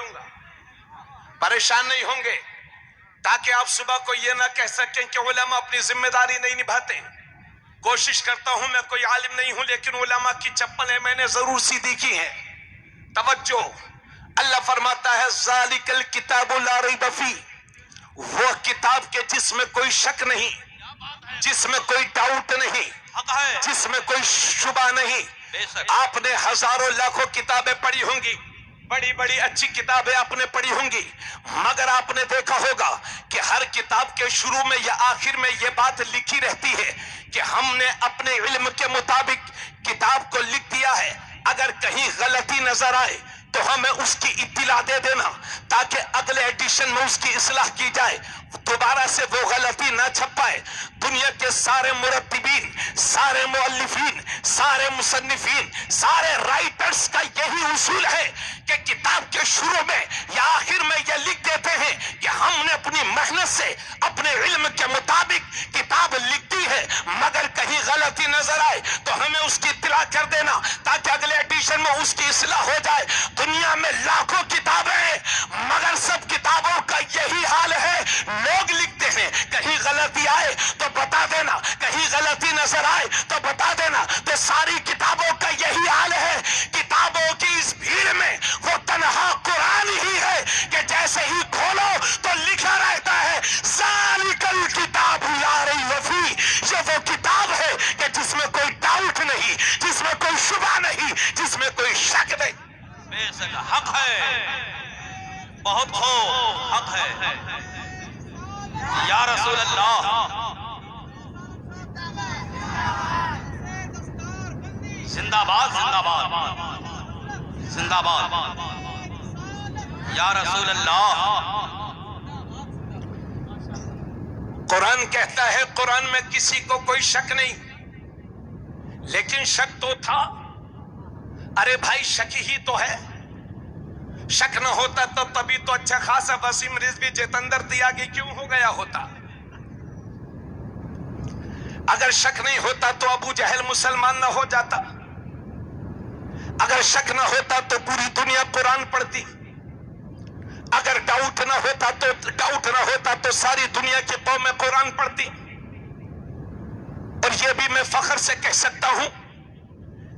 दूंगा, परेशान नहीं होंगे, ताकि आप सुबह को ये ना कह सकें कि उलमा अपनी जिम्मेदारी नहीं निभाते। कोशिश करता हूं, मैं कोई आलिम नहीं हूं, लेकिन उलमा की चप्पलें मैंने जरूर सीधी की हैं। तवज्जो, अल्लाह फरमाता है ज़ालिकल किताबु ला रैब फी, वो किताब के जिसमें कोई शक नहीं, जिसमें कोई डाउट नहीं, जिसमें कोई शुबा नहीं। आपने हजारों लाखों किताबें पढ़ी होंगी, बड़ी बड़ी अच्छी किताबें आपने पढ़ी होंगी, मगर आपने देखा होगा कि हर किताब के शुरू में या आखिर में यह बात लिखी रहती है कि हमने अपने इल्म के मुताबिक किताब को लिख दिया है। अगर कहीं गलती नजर आए तो हमें उसकी इत्तिला दे देना, ताकि अगले एडिशन में उसकी इस्लाह की जाए, दोबारा से वो गलती ना छप पाए। दुनिया के सारे मुरत्तिबीन, सारे मुअल्लिफीन, सारे मुसन्निफीन, सारे राइटर्स का यही उसूल है कि किताब के शुरू में या आखिर में ये लिख देते हैं कि हमने अपनी मेहनत से अपने इल्म के मुताबिक किताब लिख दी है, मगर कहीं गलती नजर आए तो हमें उसकी इत्तिला कर देना, ताकि अगले एडिशन में उसकी इस्लाह हो जाए। दुनिया में लाखों किताबें हैं, मगर सब किताबों का यही हाल है। लोग लिखते हैं, कहीं गलती आए तो बता देना, कहीं गलती नजर आए तो बता देना। तो सारी किताबों का यही हाल है। किताबों की इस भीड़ में वो तन्हा कुरान ही है कि जैसे ही खोलो तो लिखा रहता है ज़ालिकल किताबु ला रैब फी, ये वो किताब है कि जिसमें कोई डाउट नहीं, जिसमें कोई शुबा नहीं, जिसमें कोई शक नहीं। बेशक हक है, बहुत खूब हक है। या रसूल अल्लाह, जिंदाबाद जिंदाबाद जिंदाबाद। या रसूल अल्लाह, कुरान कहता है, कुरान में किसी को कोई शक नहीं, लेकिन शक तो था। अरे भाई शक ही तो है, शक न होता तो तभी तो अच्छा खासा वसीम रिजवी जितेंद्र त्यागी क्यों हो गया होता। अगर शक नहीं होता तो अबू जहल मुसलमान न हो जाता। अगर शक न होता तो पूरी दुनिया कुरान पढ़ती। अगर डाउट न होता तो सारी दुनिया की कौमें कुरान पढ़ती। और यह भी मैं फख्र से कह सकता हूं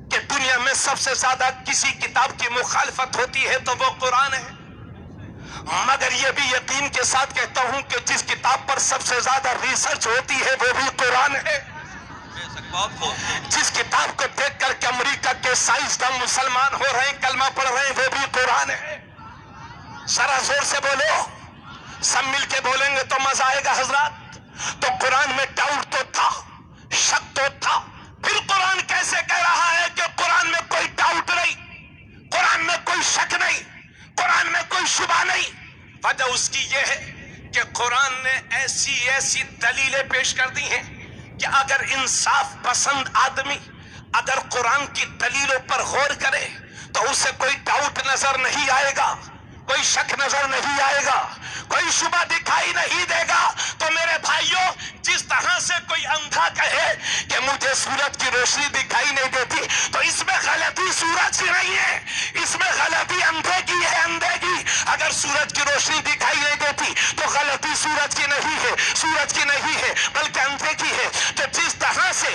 कि दुनिया में सबसे ज्यादा किसी किताब की मुखालफत होती है तो वो कुरान है। मगर यह भी यकीन के साथ कहता हूं कि जिस किताब पर सबसे ज्यादा रिसर्च होती है वो भी कुरान है। जिस किताब को देख करके अमेरिका के साइंसदान मुसलमान हो रहे हैं, कलमा पढ़ रहे हैं, वो भी कुरान है। जरा जोर से बोलो, सब मिलके बोलेंगे तो मजा आएगा हजरात। तो कुरान में डाउट तो था, शक तो था, फिर कुरान कैसे कह रहा है कि कुरान में कोई डाउट नहीं, कुरान में कोई शक नहीं, कुरान में कोई शुबा नहीं? वजह उसकी यह है कि कुरान ने ऐसी ऐसी दलीलें पेश कर दी हैं कि अगर इंसाफ पसंद आदमी अगर कुरान की दलीलों पर गौर करे तो उसे कोई डाउट नजर नहीं आएगा, कोई शक नजर नहीं आएगा, कोई शुबा दिखाई नहीं देगा। तो मेरे भाइयों, जिस तरह से कोई अंधा कहे कि मुझे सूरज की रोशनी दिखाई नहीं देती, तो इसमें गलती सूरज की नहीं है, इसमें गलती अंधे की है, अंधे की। अगर सूरज की रोशनी दिखाई नहीं देती तो गलती सूरज की नहीं है, सूरज की नहीं है, बल्कि अंधे की है। तो जिस तरह से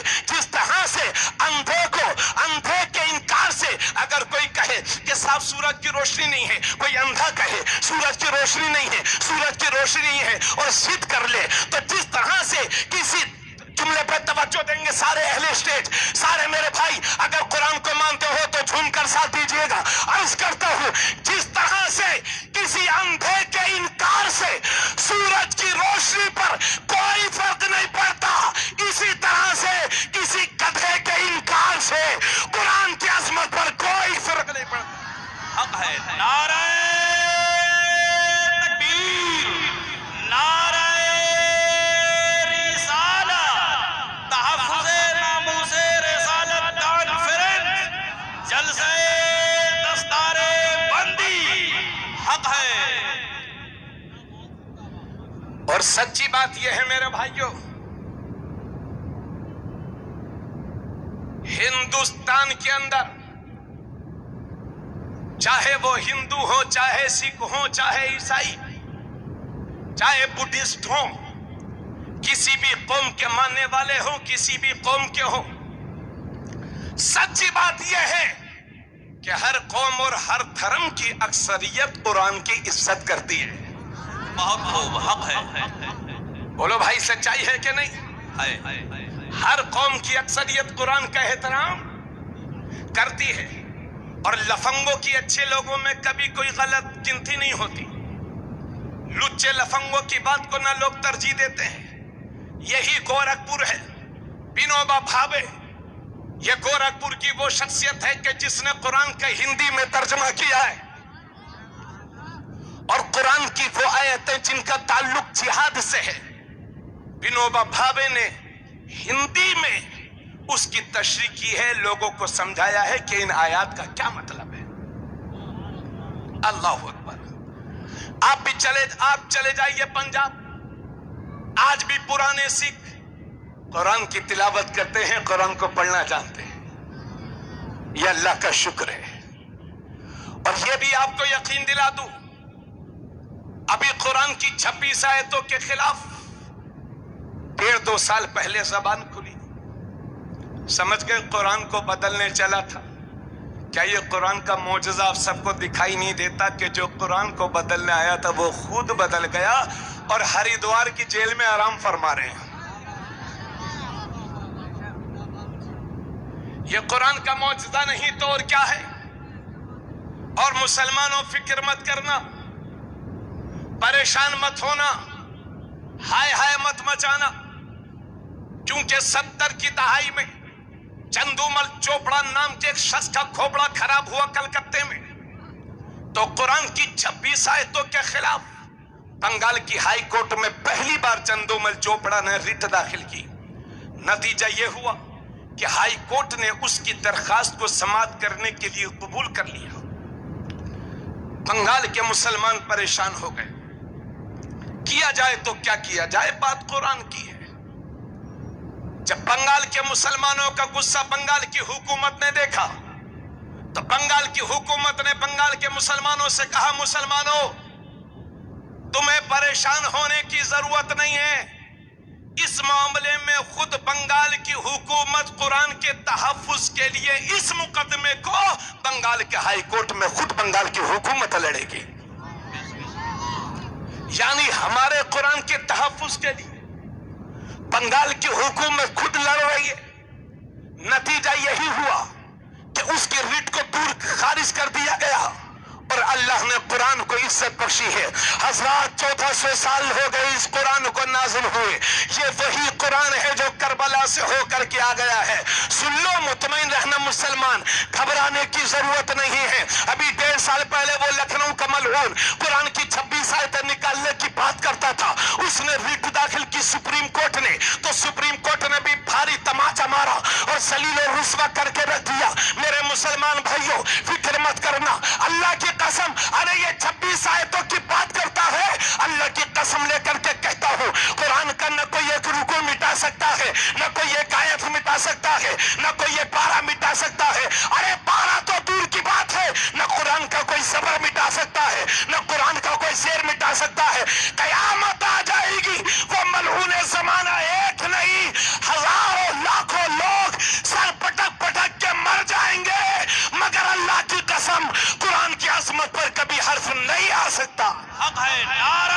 अंधे के इनकार से अगर कोई कहे कि साफ सूरज की रोशनी नहीं है, कोई अंधा कहे सूरज की रोशनी नहीं है, सूरज की रोशनी है, और जिद कर ले, तो जिस तरह से किसी जुमले पर तवज्जो देंगे सारे अहले स्टेज, सारे मेरे भाई, अगर कुरान को मानते हो तो झूम कर साथ दीजिएगा। अर्ज करता हूं, जिस तरह से किसी अंधे के इनकार से सूरज की रोशनी पर कोई फर्क नहीं पड़ता, इसी तरह से किसी गधे के इनकार से कुरान की अजमत पर कोई फर्क नहीं पड़ता। हक है। नारे तकबीर, नारे जलसे दस्तारे बंदी, हक है। और सच्ची बात यह है मेरे भाइयों, हिंदुस्तान के अंदर چاہے وہ ہندو ہو، چاہے سکھ ہو، چاہے عیسائی، چاہے بدھسٹ ہو، کسی بھی قوم کے ماننے والے ہو، کسی بھی قوم کے ہو، سچی بات یہ ہے کہ ہر قوم اور ہر دھرم کی اکثریت قرآن کی عزت کرتی ہے۔ بہت خوب، حق ہے۔ بولو بھائی، سچائی ہے کہ نہیں؟ ہر قوم کی اکثریت قرآن کا احترام کرتی ہے، اور لفنگوں کی اچھے لوگوں میں کبھی کوئی غلط گنتی نہیں ہوتی۔ لچے لفنگوں کی بات کو نہ لوگ ترجیح دیتے ہیں۔ یہی گورکھپور ہے، بینوبا بھاوے۔ یہ گورکھپور کی وہ شخصیت ہے کہ جس نے قرآن کا ہندی میں ترجمہ کیا ہے، اور قرآن کی وہ آیتیں جن کا تعلق جہاد سے ہے، بینوبا بھاوے نے ہندی میں اس کی تشریح کی ہے، لوگوں کو سمجھایا ہے کہ ان آیات کا کیا مطلب ہے۔ اللہ اکبر۔ آپ چلے جائیے پنجاب، آج بھی پرانے سکھ قرآن کی تلاوت کرتے ہیں، قرآن کو پڑھنا جانتے ہیں۔ یہ اللہ کا شکر ہے۔ اور یہ بھی آپ کو یقین دلا دوں، ابھی قرآن کی 26 آیتوں کے خلاف 1.5-2 سال پہلے زبان کھلی، سمجھ گئے قرآن کو بدلنے چلا تھا۔ کیا یہ قرآن کا معجزہ آپ سب کو دکھائی نہیں دیتا کہ جو قرآن کو بدلنے آیا تھا وہ خود بدل گیا اور ہریدوار کی جیل میں آرام فرما رہے ہیں؟ یہ قرآن کا معجزہ نہیں تو اور کیا ہے؟ اور مسلمانوں، فکر مت کرنا، پریشان مت ہونا، ہائے ہائے مت مچانا، کیونکہ 70 کی دہائی میں چندومل چوپڑا نام کے ایک شخص کا کھوپڑا خراب ہوا کلکتے میں، تو قرآن کی 26 آیتوں کے خلاف بنگال کی ہائی کورٹ میں پہلی بار چندومل چوپڑا نے ریٹ داخل کی۔ نتیجہ یہ ہوا کہ ہائی کورٹ نے اس کی درخواست کو سماعت کرنے کے لیے قبول کر لیا۔ بنگال کے مسلمان پریشان ہو گئے، کیا جائے تو کیا کیا جائے، بات قرآن کی ہے۔ جب بنگال کے مسلمانوں کا غصہ بنگال کی حکومت نے دیکھا تو بنگال کی حکومت نے بنگال کے مسلمانوں سے کہا، مسلمانوں تمہیں پریشان ہونے کی ضرورت نہیں ہے، اس معاملے میں خود بنگال کی حکومت قرآن کے تحفظ کے لیے اس مقدمے کو بنگال کے ہائی کورٹ میں خود بنگال کی حکومت لڑے گی۔ یعنی ہمارے قرآن کے تحفظ کے لیے بنگال کی حکومت خود لڑ رہی ہے۔ نتیجہ یہی ہوا کہ اس کی ریٹ کو دور خارج کر دیا گیا اور اللہ نے قرآن کو عزت بخشی ہے۔ حضرات 1400 سال ہو گئے اس قرآن کو نازل ہوئے، یہ وہی قرآن ہے جو کربلا سے ہو کر کے آ گیا ہے۔ سن لو، مطمئن رہنا مسلمان، گھبرانے کی ضرورت نہیں ہے۔ ابھی 1.5 سال پہلے وہ لکھنؤ کا ملعون قرآن کی 26 آیتیں نکالنے کی بات کرتا تھا، اس نے ریٹ داخل کی سپریم کورٹ نے، تو سپریم کورٹ نے بھی بھاری تماچا مارا اور ذلیل و رسوا کر کے رکھ دیا۔ میرے مسلمان بھائیوں، فکر مت کرنا، اللہ کی قسم، ارے یہ 26 آیتوں کی بات کرتا ہے، اللہ کی قسم لے کر کے کہتا ہوں، قرآن کا نہ کوئی ایک رکوع مٹا سکتا ہے، نہ کوئی ایک آیت مٹا سکتا ہے، نہ کوئی ایک پارہ مٹا سکتا ہے۔ ارے پارہ تو دور کی بات ہے، نہ قرآن کا کوئی صبر مٹا سکتا ہے، نہ قرآن کا کوئی شعر مٹا سکتا ہے۔ قیامت آ جائے گی، وہ ملعون زمانہ ایک نہیں، ہزاروں لاکھوں لوگ سر پٹک پٹک کے مر جائیں گے، مگر اللہ کی قسم قرآن کی عظمت پر کبھی حرف نہیں آ سکتا۔ حق ہے، نعرہ